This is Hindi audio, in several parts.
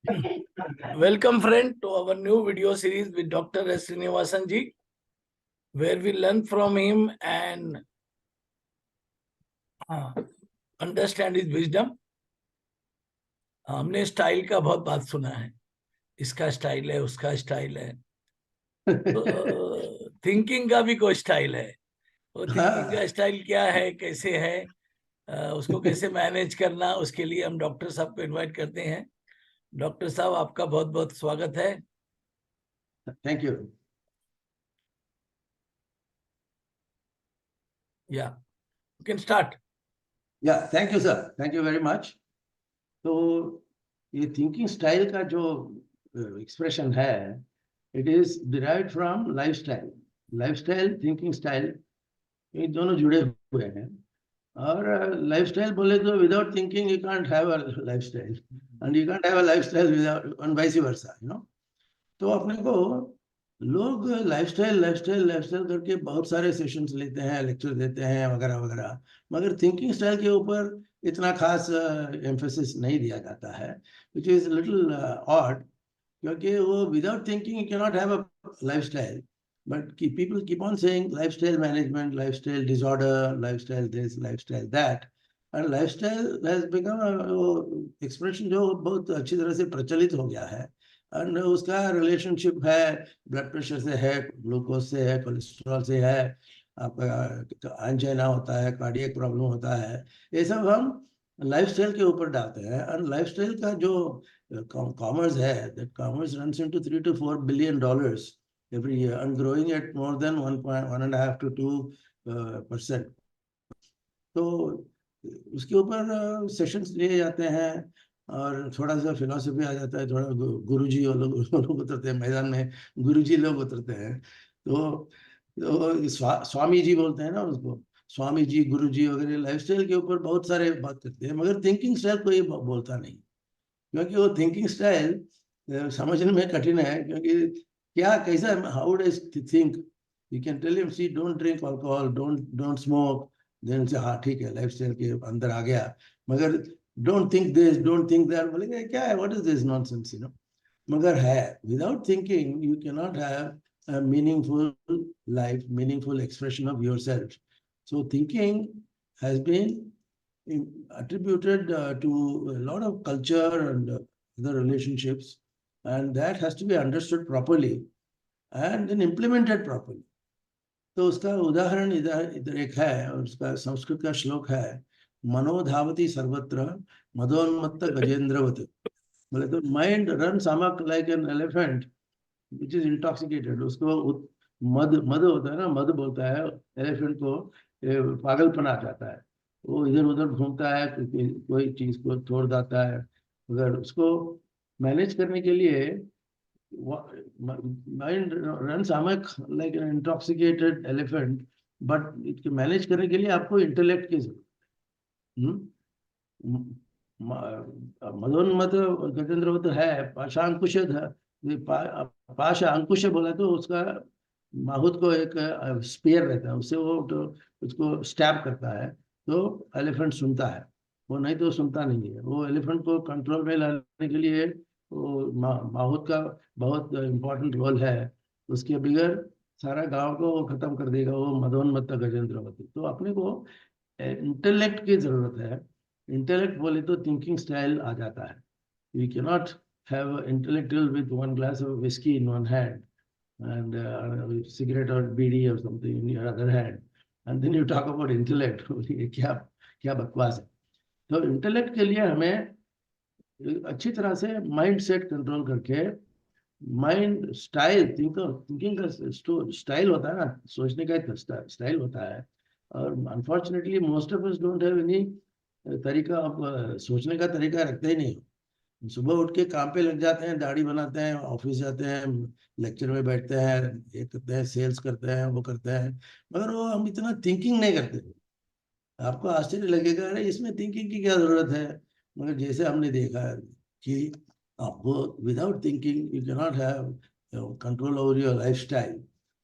Welcome, friend, to our new video series with Dr. S. Srinivasan ji, where we learn from him and understand his wisdom. हमने स्टाइल का बहुत बात सुना है, इसका स्टाइल है, उसका स्टाइल है, तो थिंकिंग का भी कोई स्टाइल है। वो थिंकिंग का स्टाइल क्या है, कैसे है, उसको कैसे मैनेज करना, उसके लिए हम डॉक्टर साहब को इनवाइट करते हैं। डॉक्टर साहब, आपका बहुत बहुत स्वागत है। Thank you. या यू कैन स्टार्ट। या thank you sir, thank you very much. तो ये थिंकिंग स्टाइल का जो एक्सप्रेशन है, it is derived from lifestyle. Lifestyle, thinking style, ये दोनों जुड़े हुए हैं। और लाइफस्टाइल बोले तो without thinking you can't have a lifestyle, and you can't have a lifestyle without, and vice versa, you know. तो अपने को लोग लाइफस्टाइल लाइफस्टाइल लाइफस्टाइल करके बहुत सारे सेशंस लेते हैं, लेक्चर देते हैं वगैरह वगैरह, मगर थिंकिंग स्टाइल के ऊपर इतना खास एम्फेसिस नहीं दिया जाता है, विच इज लिटिल ऑड, क्योंकि वो without thinking you can not have a lifestyle. But people keep on saying lifestyle management, lifestyle disorder, lifestyle this, lifestyle that, and lifestyle has become expression जो बहुत अच्छी तरह से प्रचलित हो गया है। और उसका रिलेशनशिप है ब्लड प्रेशर से, है ग्लूकोज से, है कोलेस्ट्रॉल से, है आपका एंजाइना होता है, कार्डियक प्रॉब्लम होता है, ये सब हम लाइफस्टाइल के ऊपर डालते हैं। और लाइफस्टाइल का जो कॉमर्स है, that commerce runs into 3 to 4 billion dollars every year and growing at more than 1.5 to 2%। तो उसके ऊपर सेशंस लिए जाते हैं और थोड़ा सा फिलोसफी आ जाता है, थोड़ा गुरुजी वो लोग उतरते हैं मैदान में, गुरुजी लोग उतरते हैं। तो स्वामी जी बोलते हैं ना उसको, स्वामी जी, गुरु जी वगैरह लाइफस्टाइल के ऊपर बहुत सारे बात करते हैं, मगर थिंकिंग स्टाइल कोई बोलता नहीं, क्योंकि वो थिंकिंग स्टाइल समझने में कठिन है। क्योंकि क्या, कैसा, how do I think, you can tell him see don't drink alcohol, don't smoke, then say हाँ ठीक है, लाइफस्टाइल के अंदर आ गया। मगर don't think this, don't think that, बोलेंगे क्या है, what is this nonsense, you know. मगर है, without thinking you can not have a meaningful life, meaningful expression of yourself. So thinking has been attributed to a lot of culture and other relationships, and that has to be understood properly and then implemented properly. तो उसका उदाहरण इधर इधर एक है, और उसका संस्कृत का श्लोक है, मनोधावति सर्वत्र मदोन्मत्त गजेंद्रवत। बोले तो mind run amok like an elephant which is intoxicated. उसको मद मद होता है ना, मद बोलता है एलिफेंट को, पागलपन आ जाता है, वो इधर उधर घूमता है, कोई चीज को तोड़ देता है। अगर उसको मैनेज करने के लिए, mind runs amok like an intoxicated elephant, but इसको मैनेज करने के लिए आपको इंटेलेक्ट की जरूरत। मदोन्मत गजेंद्रवत है, पाशांकुश पाश अंकुश बोला तो उसका माहुत को एक स्पेयर रहता है, उससे वो तो उसको स्टैब करता है, तो एलिफेंट सुनता है। वो नहीं तो सुनता नहीं है। वो एलिफेंट को कंट्रोल में लाने के लिए वो माहुत का बहुत इम्पोर्टेंट रोल है। उसके बगैर सारा गांव को वो खत्म कर देगा, वो मदोन्मत्त गजेंद्रवत। तो अपने को इंटेलेक्ट की जरूरत है। इंटेलेक्ट बोले तो थिंकिंग स्टाइल आ जाता है। You can not have an intellectual with one glass of whiskey in one hand and a cigarette or BD or something in your other hand, and then you talk about intellect। ये क्या क्या बकवास है। तो इंटेलेक्ट के लिए हमें अच्छी तरह से माइंड सेट कंट्रोल करके, माइंड स्टाइल, थिंकिंग का स्टाइल होता है ना, सोचने का एक स्टाइल होता है। और unfortunately most of us don't have any तरीका, अब सोचने का तरीका रखते ही नहीं। सुबह उठ के काम पे लग जाते हैं, दाढ़ी बनाते हैं, ऑफिस जाते हैं, लेक्चर में बैठते हैं, ये करते हैं, सेल्स करते हैं, वो करते हैं, मगर वो हम इतना थिंकिंग नहीं करते। आपको आश्चर्य लगेगा, अरे इसमें थिंकिंग की क्या जरूरत है, मगर जैसे हमने देखा है कि आपको without thinking you can not have control over your lifestyle.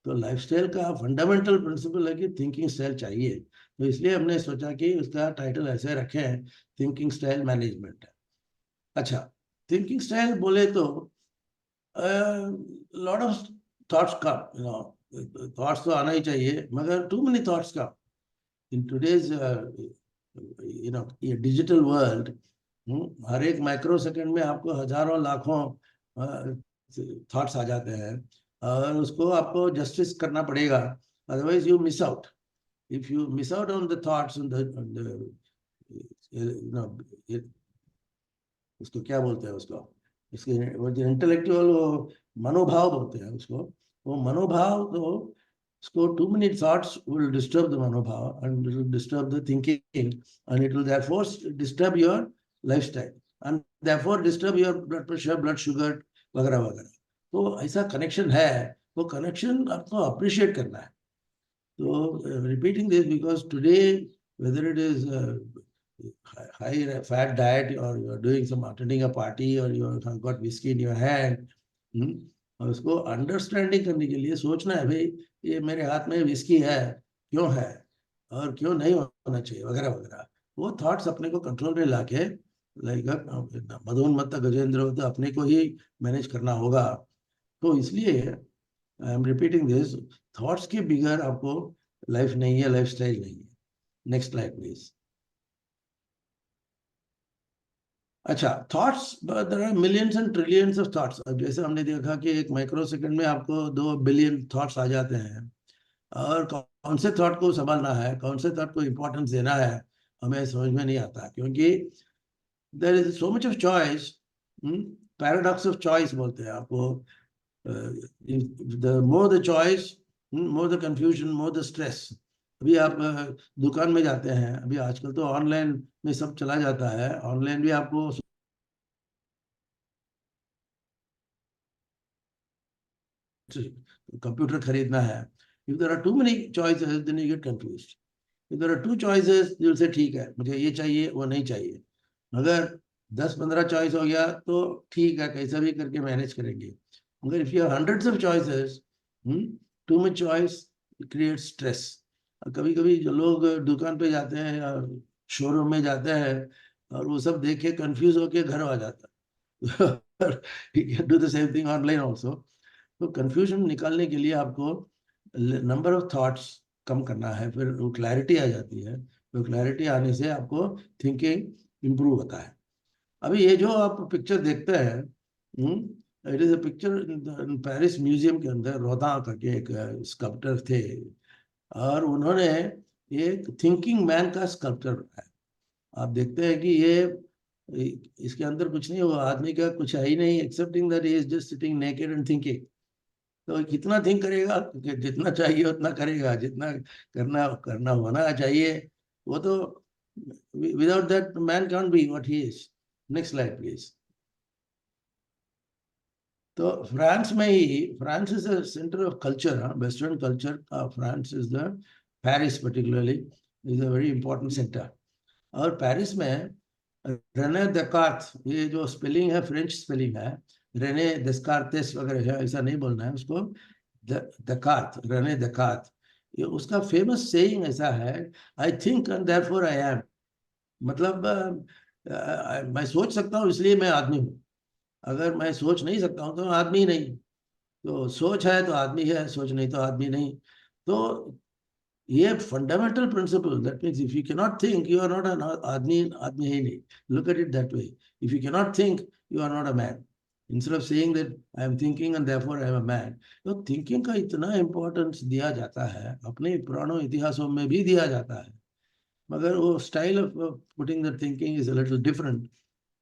तो लाइफस्टाइल का फंडामेंटल प्रिंसिपल है कि थिंकिंग स्टाइल चाहिए। तो इसलिए हमने सोचा कि उसका टाइटल ऐसे रखें, थिंकिंग स्टाइल मैनेजमेंट। अच्छा, थिंकिंग स्टाइल बोले तो lot of thoughts come, thoughts तो आना ही चाहिए, मगर too many thoughts come in today's ये डिजिटल वर्ल्ड। हर एक माइक्रो सेकंड में आपको हजारों लाखों थॉट्स आ जाते हैं, और उसको आपको जस्टिस करना पड़ेगा, otherwise you miss out. If you miss out on the thoughts, on the उसको क्या बोलते हैं उसको, इसके वो जो इंटेलेक्चुअल वो मनोभाव बोलते हैं उसको, वो मनोभाव तो उसको too many thoughts will disturb the मनोभाव and will disturb the thinking, and it will therefore disturb your lifestyle and therefore disturb your blood pressure, blood sugar वगैरह वगैरह। तो ऐसा कनेक्शन है, वो कनेक्शन आपको अप्रिशिएट करना है। तो repeating this because today whether it is high fat diet, or you are doing some attending a party, or you have got whiskey in your hand, और उसको अंडरस्टैंडिंग करने के लिए सोचना है, भाई ये मेरे हाथ में विस्की है, क्यों है और क्यों नहीं होना चाहिए वगैरह वगैरह। वो थॉट्स अपने को कंट्रोल में लाके, लाइक मदोन्मत्त गजेंद्र हो, तो अपने को ही मैनेज करना होगा। तो इसलिए I am repeating this, thoughts के बिगर आपको लाइफ नहीं है, लाइफ स्टाइल नहीं है। Next slide please. अच्छा, thoughts, there are millions and trillions of thoughts. अब जैसे हमने देखा कि एक माइक्रो सेकंड में आपको 2 बिलियन थॉट्स आ जाते हैं, और कौन से थॉट को संभालना है, कौन से थॉट को इम्पोर्टेंस देना है, हमें समझ में नहीं आता, क्योंकि there is so much of choice. Paradox of choice बोलते हैं आपको। The more the choice, more the confusion, more the stress. अभी आप दुकान में जाते हैं, अभी आजकल तो ऑनलाइन में सब चला जाता है, ऑनलाइन भी आपको कंप्यूटर खरीदना है। If there are too many choices then you get confused. If there are two choices you will say ठीक है, मुझे ये चाहिए वो नहीं चाहिए। अगर 10-15 चॉइस हो गया तो ठीक है, कैसा भी करके मैनेज करेंगे। मगर if you have hundreds of choices, too much choice create stress. कभी कभी जो लोग दुकान पे जाते हैं या शोरूम में जाते हैं, और वो सब देख के कंफ्यूज होके घर आ जाता है। you can do the same thing online also। तो कंफ्यूजन निकालने के लिए आपको नंबर ऑफ थॉट्स कम करना है, फिर वो क्लैरिटी आ जाती है। तो क्लैरिटी आने से आपको थिंकिंग इम्प्रूव होता है। अभी ये जो आप पिक्चर देखते हैं, it is a picture in Paris museum के अंदर। रोदा करके एक स्कल्पटर थे, और उन्होंने एक थिंकिंग मैन का स्कल्पचर बनाया। आप देखते हैं कि इसके अंदर कुछ नहीं, वो आदमी का कुछ है ही नहीं, accepting that he is just sitting naked and thinking. तो कितना थिंक करेगा, जितना चाहिए उतना करेगा, जितना करना करना होना चाहिए वो तो, without that man can be what he is. Next slide please. तो फ्रांस में ही, France is the centre of culture, western culture का France is the, Paris particularly is a very important centre. और पेरिस में रेने देकार्त, ये जो स्पेलिंग है फ्रेंच स्पेलिंग है, रेने देस्कार्तेस वगैरह है, ऐसा नहीं बोलना है उसको, देकार्त, रेने देकार्त। ये उसका फेमस सेइंग ऐसा है, I think and therefore I M. मतलब मैं सोच सकता हूँ इसलिए मैं आदमी हूँ, अगर मैं सोच नहीं सकता हूँ तो मैं आदमी ही नहीं। तो सोच है तो आदमी है, सोच नहीं तो आदमी नहीं। तो ये fundamental principle, that means if you cannot think you are not an आदमी, आदमी है ही नहीं। Look at it that way. If you cannot think you are not a man. Instead of saying that I am thinking and therefore I am a man. तो थिंकिंग का इतना इंपॉर्टेंस दिया जाता है, अपने पुरानों इतिहासों में भी दिया जाता है, मगर वो style of putting the thinking is a little different.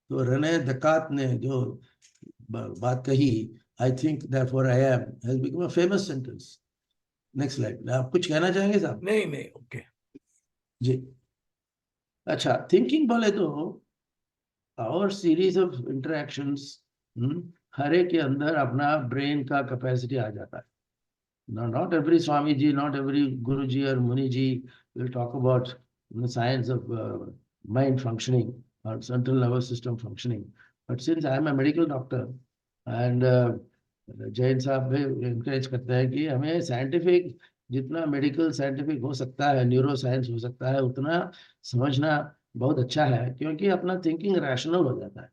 तो रेने देकार्त ने जो बात कही, I think therefore I M, has become a famous sentence. Next slide. आप कुछ कहना चाहेंगे साहब? नहीं नहीं, ओके। जी। अच्छा, थिंकिंग बोले तो और सीरीज ऑफ इंटरेक्शंस, हर एक के अंदर अपना ब्रेन का कैपेसिटी आ जाता है। Not every Swami ji, not every guru ji और Muni ji will talk about science of mind functioning और central nervous system functioning. But since I am a medical doctor, and Jain साहब भी इंकरेज करते हैं कि हमें साइंटिफिक, जितना मेडिकल साइंटिफिक हो सकता है, न्यूरो साइंस हो सकता है, उतना समझना बहुत अच्छा है, क्योंकि अपना थिंकिंग रैशनल हो जाता है।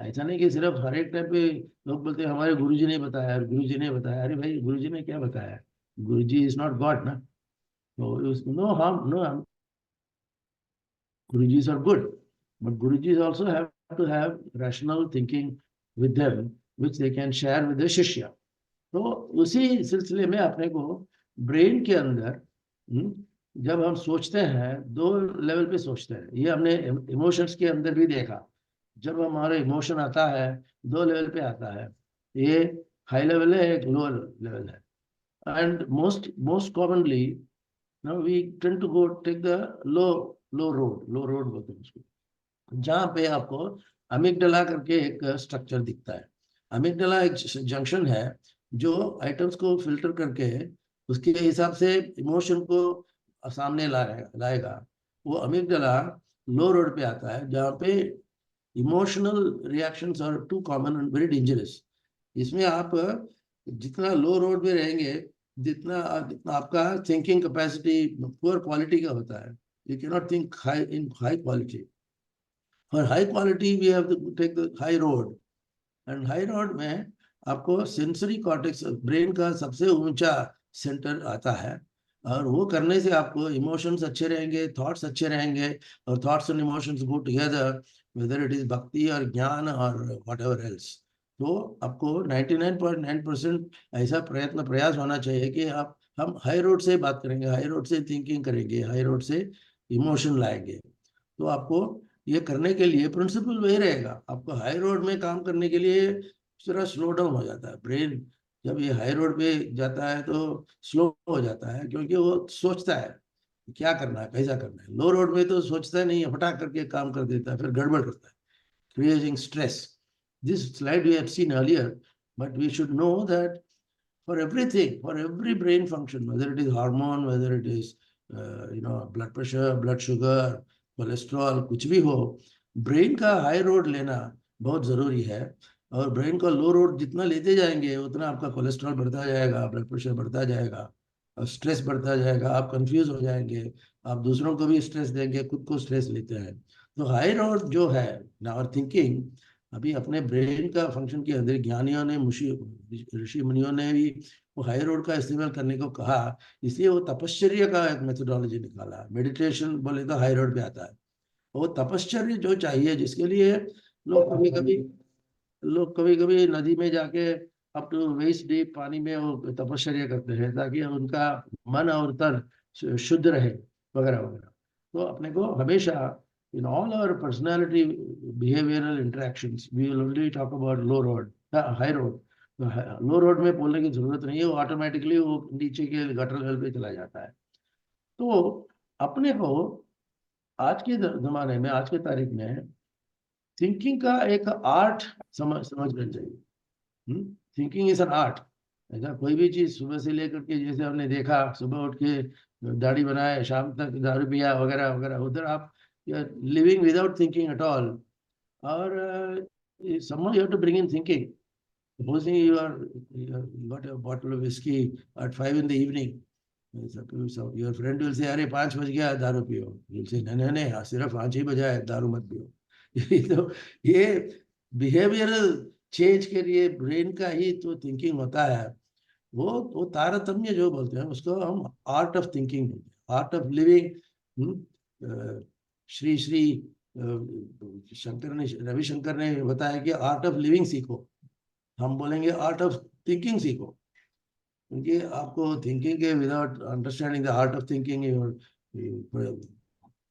ऐसा नहीं कि सिर्फ हर एक टाइम पे लोग बोलते हैं हमारे गुरुजी ने बताया, गुरुजी ने बताया। अरे भाई, गुरुजी ने क्या बताया? गुरुजी इज नॉट गॉड ना। तो no harm, no, Gurujis are good, but Gurujis also have to have rational thinking with them, which they can share with the शिष्य। तो उसी सिलसिले में अपने को ब्रेन के अंदर, जब हम सोचते हैं, दो लेवल पे सोचते हैं। ये हमने इमोशंस के अंदर भी देखा। जब हमारा इमोशन आता है, दो लेवल पे आता है। ये हाई लेवल है, एक लोअर लेवल है। And most commonly now we tend to go take the low low road बोलते हैं उसको, जहाँ पे आपको अमिगडला करके एक स्ट्रक्चर दिखता है। अमिगडला एक जंक्शन है जो आइटम्स को फिल्टर करके उसके हिसाब से इमोशन को सामने लाएगा। वो अमिगडला लो रोड पे आता है, जहाँ पे emotional reactions are too common and very dangerous. इसमें आप जितना लो रोड पे रहेंगे, जितना जितना आपका थिंकिंग कैपेसिटी पुअर क्वालिटी का होता है। You can not think high in high quality. For high quality we have to take the high road. And high road में आपको सेंसरी कॉर्टेक्स, ब्रेन का सबसे ऊंचा सेंटर आता है। और वो करने से आपको इमोशंस अच्छे रहेंगे, थॉट्स अच्छे रहेंगे। और thoughts and emotions go together, whether it is भक्ति और ज्ञान और वट एवर एल्स। तो आपको 99.9% ऐसा प्रयास होना चाहिए कि आप हम हाई रोड से बात करेंगे, हाई रोड से थिंकिंग करेंगे, हाई रोड से इमोशन लाएंगे। तो आपको ये करने के लिए प्रिंसिपल वही रहेगा। आपको हाई रोड में काम करने के लिए जरा स्लो डाउन हो जाता है ब्रेन। जब ये हाई रोड पे जाता है तो स्लो हो जाता है, क्योंकि वो सोचता है क्या करना है, कैसा करना है। लो रोड में तो सोचता नहीं है, फटाक करके काम कर देता है, फिर गड़बड़ करता है, creating stress. This slide we have seen earlier, but we should know that for everything, for every brain function, whether it is hormone, whether it is blood pressure, blood sugar, cholesterol, कुछ भी हो, ब्रेन का हाई रोड लेना बहुत जरूरी है। और ब्रेन का लो रोड जितना लेते जाएंगे, उतना आपका कोलेस्ट्रॉल बढ़ता जाएगा, ब्लड प्रेशर बढ़ता जाएगा, और स्ट्रेस बढ़ता जाएगा। आप कंफ्यूज हो जाएंगे, आप दूसरों को भी स्ट्रेस देंगे, खुद को स्ट्रेस लेते हैं। तो हाई रोड जो है आवर थिंकिंग, अभी अपने ब्रेन का फंक्शन के अंदर ज्ञानियों ने, ऋषि मुनियों ने भी वो हाई रोड का इस्तेमाल करने को कहा। इसलिए वो तपश्चर्या का एक मेथोडोलॉजी निकाला। मेडिटेशन बोले तो हाई रोड पे आता है। वो तपश्चर्या जो चाहिए, जिसके लिए लोग कभी कभी लोग कभी कभी नदी में जाके अप टू वेस्ट डीप पानी में वो तपश्चर्या करते हैं, ताकि उनका मन और तन शुद्ध रहे, वगैरह वगैरह। तो अपने को हमेशा in all our personality behavioral interactions we will only talk about low road, high road। Low road में बोलने की जरूरत नहीं है, वो ऑटोमेटिकली वो नीचे के गटर लेवल पे चला जाता है। तो अपने को आज के जमाने में, आज के तारीख में थिंकिंग का एक आर्ट समझना चाहिए। Thinking is an art. ऐसा कोई भी चीज सुबह से लेकर के, जैसे हमने देखा सुबह उठ के दाढ़ी बनाए, शाम तक दारू पिया, वगैरह वगैरह, उधर आप living without thinking at all. और somehow you have to bring in thinking। Supposing you got a bottle of whiskey at 5 in the evening, so your friend will say, अरे 5 बज गया, दारू पियो। You'll say, नहीं नहीं नहीं, हाँ, सिर्फ 5 ही बजा है, दारू मत पियो। तो ये बिहेवियरल चेंज के लिए ब्रेन का ही तो थिंकिंग होता है। वो तारतम्य जो बोलते हैं उसको हम आर्ट ऑफ थिंकिंग बोलते हैं, art of living. Shri Shri Shankar ने, रविशंकर ने बताया कि आर्ट ऑफ लिविंग सीखो। हम बोलेंगे आर्ट ऑफ थिंकिंग सीखो, क्योंकि आपको थिंकिंग के without understanding the art of thinking,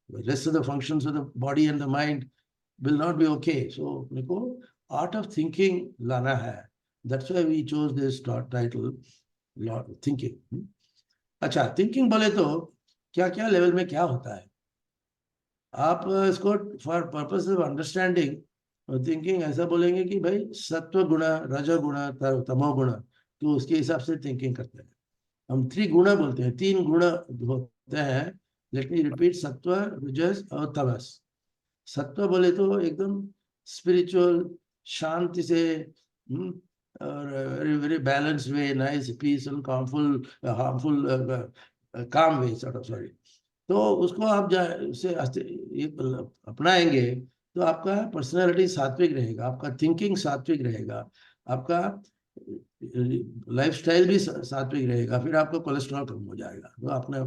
rest of the functions of the body and the mind will not be okay. So मेरे art of thinking लाना है। That's why we chose this title, thinking। अच्छा, थिंकिंग बोले तो क्या क्या लेवल में क्या होता है, आप इसको for purpose of understanding thinking ऐसा बोलेंगे कि भाई सत्व गुण, रजोगुण, तमोगुण, तो उसके हिसाब से थिंकिंग करते हैं। हम त्रिगुण बोलते हैं, 3 गुण होते हैं। लेट मी रिपीट, सत्व, रजस और तमस। सत्व बोले तो एकदम स्पिरिचुअल, शांति से, और very balanced way, nice peace and harmful calm way, sort of, sorry. तो उसको आप से अपनाएंगे तो आपका पर्सनैलिटी सात्विक रहेगा, आपका थिंकिंग सात्विक रहेगा, आपका लाइफस्टाइल भी सात्विक रहेगा, फिर आपका कोलेस्ट्रॉल कम हो जाएगा। तो आपने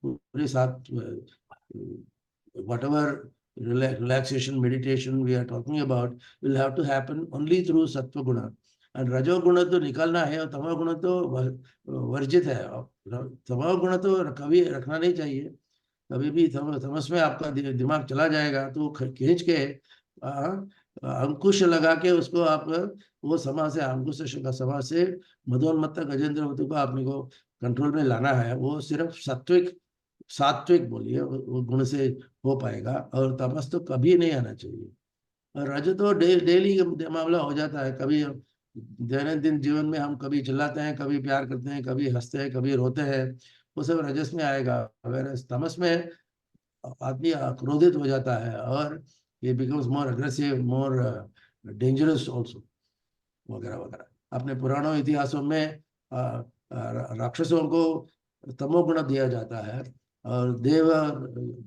पूरे साथ whatever relaxation meditation we are talking about will have to happen only through sattva guna, and rajo guna तो निकालना है और तमो गुण तो वर्जित है। तमो गुण तो कभी रखना नहीं चाहिए, कभी भी तमस में आपका दिमाग चला जाएगा तो खींच के अंकुश लगा के उसको आप वो समाज से, अंकुश का समाज से मदोन्मत्त गजेंद्रवती को आपने को कंट्रोल में लाना है। वो सिर्फ सात्विक, सात्विक बोलिए वो गुण से हो पाएगा, और तमस तो कभी नहीं आना चाहिए। और रज तो डेली मामला हो जाता है, कभी दैनंदिन जीवन में हम कभी चिल्लाते हैं, कभी प्यार करते हैं, कभी हंसते हैं, कभी रोते हैं, वो सब रजस में आएगा। अगर तमस में आदमी क्रोधित हो जाता है और ये becomes more aggressive, more dangerous also, वगैरह वगैरह। अपने पुराणों इतिहासों में राक्षसों को तमोगुण दिया जाता है, और देव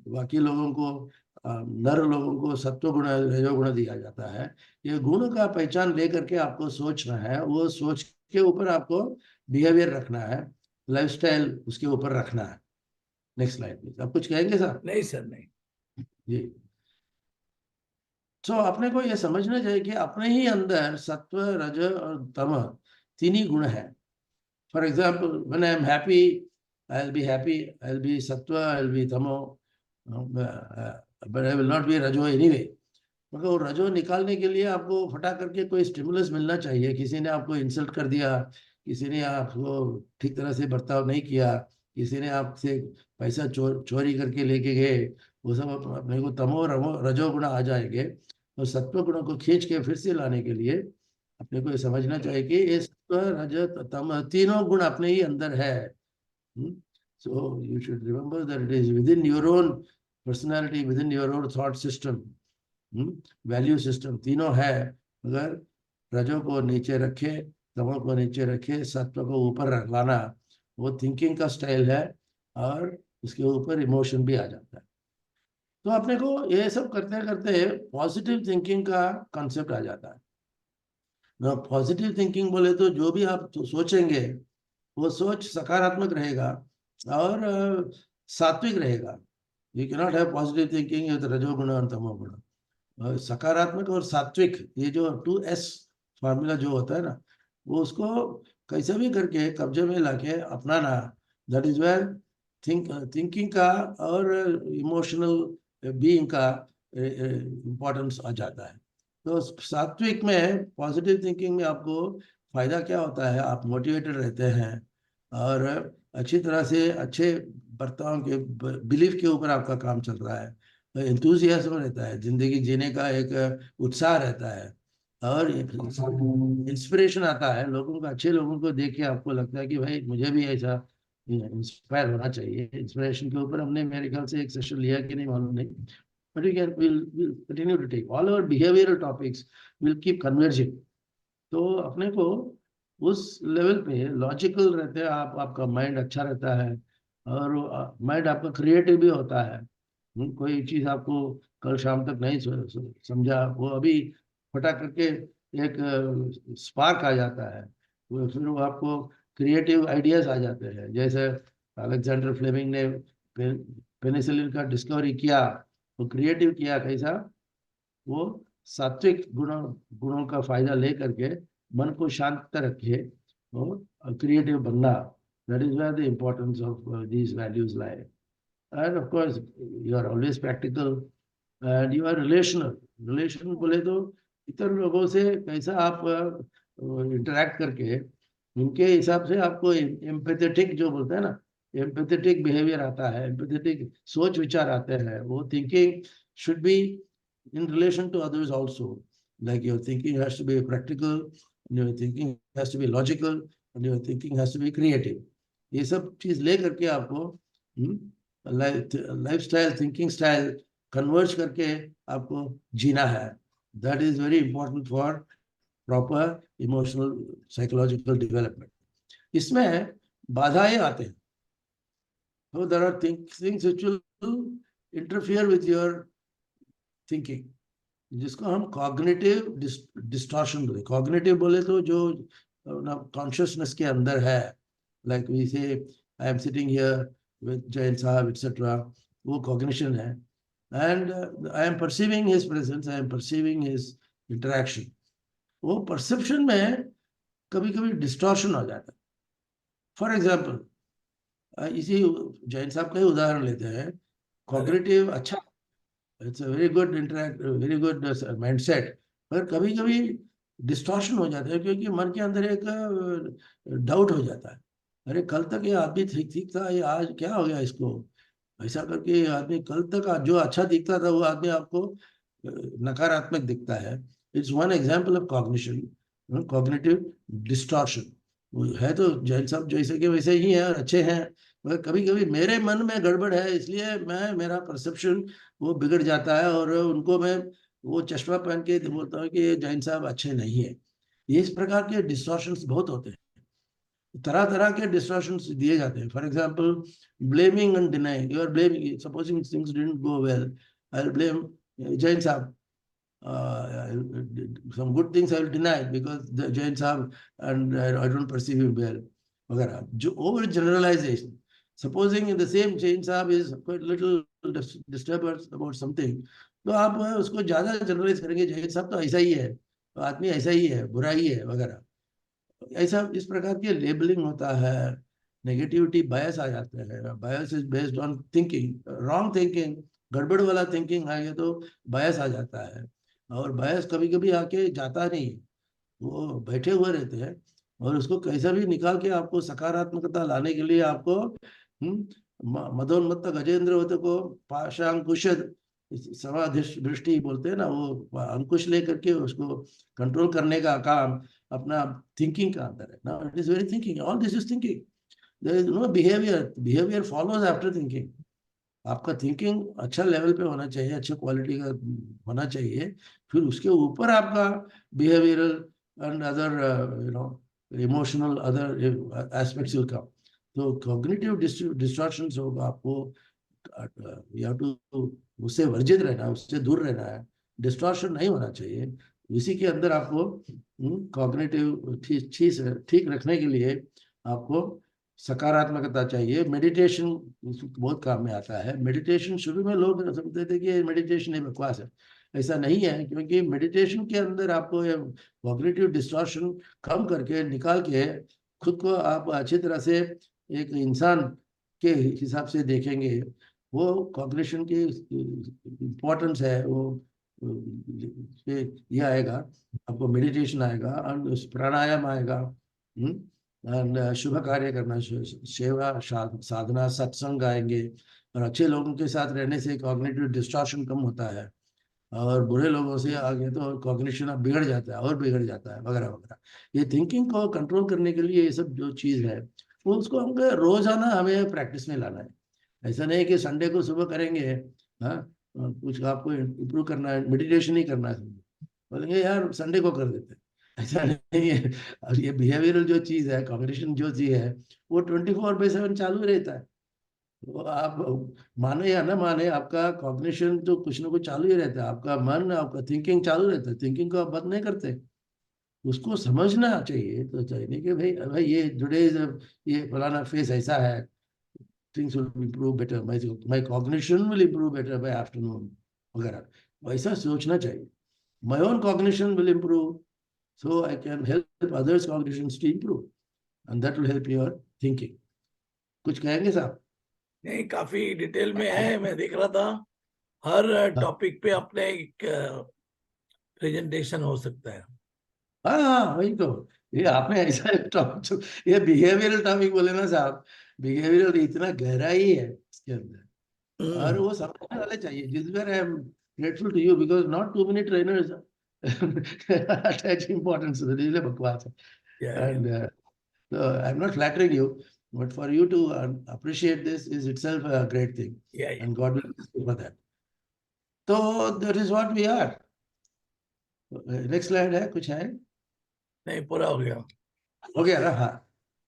बाकी लोगों को, नर लोगों को सत्वगुण, रजोगुण दिया जाता है। ये गुण का पहचान लेकर के आपको सोचना है, वो सोच के ऊपर आपको बिहेवियर रखना है, लाइफस्टाइल उसके ऊपर रखना है। Next slide please. आप कुछ कहेंगे सर? नहीं सर, नहीं जी। तो अपने को ये समझना चाहिए कि अपने ही अंदर सत्व, रज और तम तीन ही गुण है। For example, when I am happy, I will be happy, I will be सत्व, आई विल बी तमो, but I will not be रजो एनीवे। मगर वो रजो निकालने के लिए आपको फटा करके कोई स्टिमुलस मिलना चाहिए। किसी ने आपको इंसल्ट कर दिया, किसी ने आपको ठीक तरह से बर्ताव नहीं किया, किसी ने आपसे पैसा चोरी करके लेके गए, वो सब अपने को तमो रजो गुण आ जाएंगे। और सत्व गुणों को खींच के फिर से लाने के लिए अपने को ये समझना चाहिए कि ये सत्व, रज, तम तीनों गुण अपने ही अंदर है। So you should remember that it is within your own personality, within your own thought system, value system तीनों है। अगर रजो को नीचे रखे, तमो को नीचे रखे, सत्व को ऊपर रख लाना, वो थिंकिंग का स्टाइल है, और उसके ऊपर इमोशन भी आ जाता है। तो अपने को ये सब करते करते पॉजिटिव थिंकिंग का कॉन्सेप्ट आ जाता है। पॉजिटिव थिंकिंग बोले तो जो भी आप सोचेंगे वो सोच सकारात्मक रहेगा और सात्विक रहेगा। You can not have positive thinking with रजोगुण और तमोगुण। सकारात्मक और सात्विक, ये जो 2S फार्मूला जो होता है ना, वो उसको कैसे भी करके कब्जे में लाके अपनाना, दैट इज वेयर थिंकिंग का और इमोशनल बीइंग का इम्पोर्टेंस आ जाता है। तो सात्विक में, पॉजिटिव थिंकिंग में आपको फायदा क्या होता है? आप मोटिवेटेड रहते हैं और अच्छी तरह से अच्छे बर्ताव के, बिलीफ के ऊपर आपका काम चल रहा है, एंथुजियाज्म रहता है, जिंदगी जीने का एक उत्साह रहता है, और इंस्पिरेशन आता है। लोगों को, अच्छे लोगों को देख के आपको लगता है कि भाई मुझे भी ऐसा इंस्पायर होना चाहिए। इंस्पिरेशन के ऊपर हमने मेरे ख्याल से एक सेशन लिया कि नहीं मालूम नहीं, but we'll continue to take all our behavioral topics will keep converging। तो अपने को उस लेवल पे लॉजिकल रहते हैं आप, आपका माइंड अच्छा रहता है, और माइंड आपका क्रिएटिव भी होता है। कोई चीज आपको कल शाम तक नहीं समझा, वो अभी फटा करके एक स्पार्क आ जाता है, वो फिर वो आपको क्रिएटिव आइडियाज आ जाते हैं। जैसे अलेक्जेंडर फ्लेमिंग ने पेनिसिलिन का डिस्कवरी किया, वो क्रिएटिव किया कैसा? वो सात्विक गुणों का फायदा ले करके मन को शांत रखे और क्रिएटिव बनना। That is where the importance of these values lie. And of course, you are always practical and you are relational. Relation बोले तो इतर लोगों से कैसा आप इंटरेक्ट करके उनके हिसाब से आपको एम्पैथेटिक जो बोलते हैं ना, एम्पैथेटिक बिहेवियर आता है, एम्पैथेटिक सोच विचार आते हैं। वो thinking should be in relation to others also. Like your thinking has to be practical, and your thinking has to be logical, and your thinking has to be creative. ये सब चीज ले करके आपको लाइफस्टाइल, थिंकिंग स्टाइल कन्वर्ज करके आपको जीना है। That is very important for proper emotional psychological development. इसमें बाधाएं आते हैं, so there are things which will interfere with your thinking, जिसको हम कॉग्निटिव डिस्टॉर्शन बोले। कॉग्निटिव बोले तो जो कॉन्शियसनेस के अंदर है, लाइक वी से I am sitting here with Jain साहब एटसेट्रा, वो कॉग्निशन है। And I am perceiving his presence, I am perceiving his interaction. वो परसेप्शन में कभी कभी डिस्टॉर्शन हो जाता है। फॉर एग्जाम्पल इसी जैन साहब का ही उदाहरण लेते हैं। अरे कॉग्निटिव अच्छा, it's a very good interact, very good mindset, पर कभी कभी डिस्टॉर्शन हो जाता है, क्योंकि मन के अंदर एक डाउट हो जाता है। अरे कल तक ये आदमी ठीक ठीक था, ये आज क्या हो गया इसको, ऐसा करके ये आदमी कल तक जो अच्छा दिखता था वो आदमी आपको नकारात्मक दिखता है। It's one example of cognition, cognitive distortion. वो है तो जैन साहब जैसे के वैसे ही हैं और अच्छे हैं, मगर कभी कभी मेरे मन में गड़बड़ है, इसलिए मैं मेरा परसेप्शन वो बिगड़ जाता है, और उनको मैं वो चश्मा पहन के बोलता हूँ कि ये जैन साहब अच्छे नहीं है। ये इस प्रकार के डिस्टॉर्शंस बहुत होते हैं, तरह तरह के डिस्टॉर्शंस दिए जाते हैं। For example blaming and denying, you are blaming, supposing things didn't go well, I will blame Jain साहब, some good things I will deny because the Jain Sahab and I don't perceive him well, वगैरह। जो over generalization, supposing in the same Jain Sahab is quite little disturbance about something, तो आप उसको ज्यादा जनरलाइज करेंगे, जैन साहब तो ऐसा ही है, तो आदमी ऐसा ही है, बुरा ही है वगैरह। ऐसा इस प्रकार की लेबलिंग होता है। नेगेटिविटी बायस आ जाते हैं। बायस is based on thinking, wrong thinking, गड़बड़ वाला थिंकिंग आ गया तो बायस आ जाता है। और बायस कभी कभी आके जाता नहीं, वो बैठे हुए रहते हैं, और उसको कैसा भी निकाल के आपको सकारात्मकता लाने के लिए आपको मदोन्मत्त गजेंद्र होते को पाशांकुश दृष्टि बोलते हैं ना, वो अंकुश लेकर के उसको कंट्रोल करने का काम अपना थिंकिंग का अंदर है ना। It is very thinking, all this is thinking. There is no behaviour, behaviour follows after thinking. आपका थिंकिंग अच्छा लेवल पे होना चाहिए, अच्छे क्वालिटी का होना चाहिए, फिर उसके ऊपर आपका behavioural and other emotional other aspects will come. तो कॉग्निटिव डिस्ट्रैक्शंस होगा आपको, या तो उससे वर्जित रहना है, उससे दूर रहना है, डिस्ट्रैक्शन नहीं होना चाहिए। इसी के अंदर आपको कॉग्निटिव ठीक रखने के लिए आपको सकारात्मकता चाहिए। मेडिटेशन बहुत काम में आता है। मेडिटेशन शुरू में लोग समझते थे कि मेडिटेशन एक बकवास है, ऐसा नहीं है, क्योंकि मेडिटेशन के अंदर आपको कॉग्निटिव डिस्टॉर्शन कम करके निकाल के खुद को आप अच्छी तरह से एक इंसान के हिसाब से देखेंगे। वो कॉग्निशन की इम्पोर्टेंस है, वो ये आएगा, आपको मेडिटेशन आएगा और प्राणायाम आएगा, शुभ कार्य करना, सेवा साधना सत्संग आएंगे, और अच्छे लोगों के साथ रहने से कॉग्निटिव डिस्टॉर्शन कम होता है, और बुरे लोगों से आगे तो कॉग्निशन अब बिगड़ जाता है और बिगड़ जाता है वगैरह वगैरह। ये थिंकिंग को कंट्रोल करने के लिए ये सब जो चीज़ है वो उसको हमको रोजाना हमें प्रैक्टिस में लाना है। ऐसा नहीं कि संडे को सुबह करेंगे, हाँ कुछ आपको इम्प्रूव करना है, मेडिटेशन ही करना है, बोलेंगे यार संडे को कर देते हैं, ऐसा नहीं है। और ये बिहेवियरल जो चीज़ है, कॉग्निशन जो चीज़ है, वो 24/7 चालू रहता है। तो आप माने या ना माने, आपका कॉग्निशन तो कुछ ना कुछ चालू ही रहता है, आपका मन, आपका थिंकिंग चालू रहता है, थिंकिंग को आप बंद नहीं करते। उसको समझना चाहिए, तो चाहिए नहीं कि भाई भाई ये टुडे ये फलाना फेस ऐसा है, things will improve better, my cognition will improve better by afternoon वगैरह, वैसा सोचना चाहिए। My own cognition will improve, so I can help others cognitions to improve, and that will help your thinking. कुछ कहेंगे साहब? नहीं, काफी डिटेल में है, मैं देख रहा था हर हाँ टॉपिक पे अपने एक प्रेजेंटेशन हो सकता है। हाँ, वही तो। ये आपने ऐसा एक टॉपिक, ये बिहेवियरल टॉपिक बोले ना साहब, बिहेवियरल इतना गहराई है इसके अंदर, और हम्म। वो समझने वाले चाहिए। जिस बार I am grateful to you because not too many trainers attach importance, really बकवास है। या and I'm not flattering you, but for you to appreciate this is itself a great thing, या and God will bless you for that. So that is what we are. Next slide है, कुछ है? नहीं, पूरा हो गया। हो गया ना? हाँ।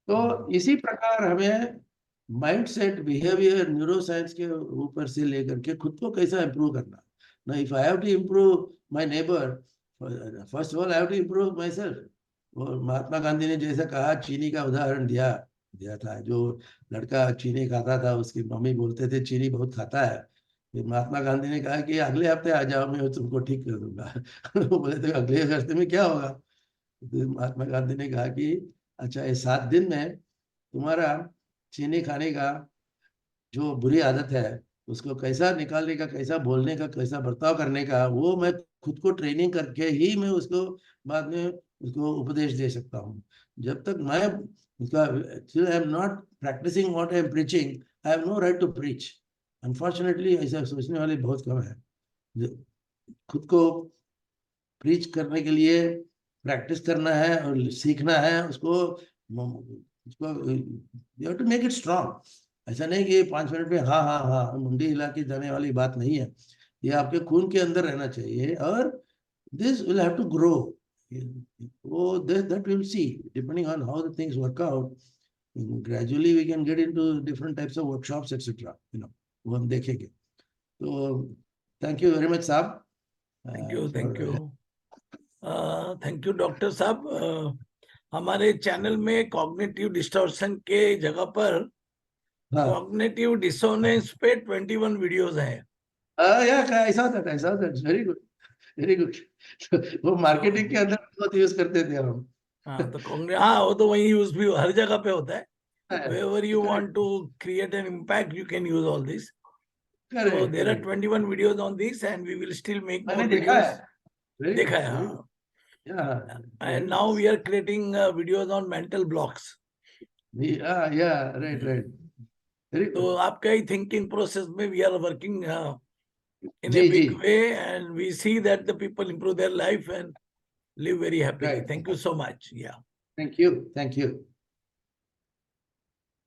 तो इसी प्रकार हमें mind set, behaviour, neuro science के ऊपर से लेकर के खुद को कैसा इम्प्रूव करना, Now, if I have to improve my neighbor, first of all, I have to improve myself. और महात्मा गांधी ने जैसा कहा, चीनी का उदाहरण दिया दिया था, जो लड़का चीनी खाता था, उसकी मम्मी बोलते थे चीनी बहुत खाता है। फिर महात्मा गांधी ने कहा कि अगले हफ्ते आ जाओ, मैं तुमको ठीक कर दूंगा। वो बोले थे अगले हफ्ते में क्या होगा? फिर महात्मा गांधी ने कहा कि अच्छा, ये 7 दिन में तुम्हारा चीनी खाने का जो बुरी आदत है उसको कैसा निकालने का, कैसा बोलने का, कैसा बर्ताव करने का, वो मैं खुद को ट्रेनिंग करके ही मैं उसको बाद में उसको उपदेश दे सकता हूँ। जब तक मैं उसका till I am not practicing what I am preaching, I have no right to preach. Unfortunately, ऐसा सोचने वाले बहुत कम है। खुद को प्रीच करने के लिए प्रैक्टिस करना है और सीखना है, उसको you have to make it strong. ऐसा नहीं कि 5 मिनट में हाँ हाँ हाँ मुंडी हिला के जाने वाली बात नहीं है। ये आपके खून के अंदर रहना चाहिए, और this will have to grow. वो that will see depending on how the things work out. Gradually we can get into different types of workshops etcetera, वो हम देखेंगे। तो थैंक यू वेरी मच साहब। Thank you, thank you, thank you doctor साहब। हमारे चैनल में कॉग्निटिव डिस्टॉर्शन के जगह पर कॉग्निटिव डिसोनेंस पे 21 वीडियोस हैं। ऐसा होता है, ऐसा होता है। Very good, very good. वो मार्केटिंग के अंदर बहुत यूज करते थे हम। हाँ, तो हाँ, वो तो वही यूज भी हर जगह पे होता है। Wherever you want to create an impact, you can use all this. So there are 21 videos on this, and we will still make more videos. देखा है, हाँ. And now we are creating videos on mental blocks. Yeah, right. तो आपका ही thinking process में we are working in a big way, and we see that the people improve their life and live very happily. Thank you so much. Yeah. Thank you.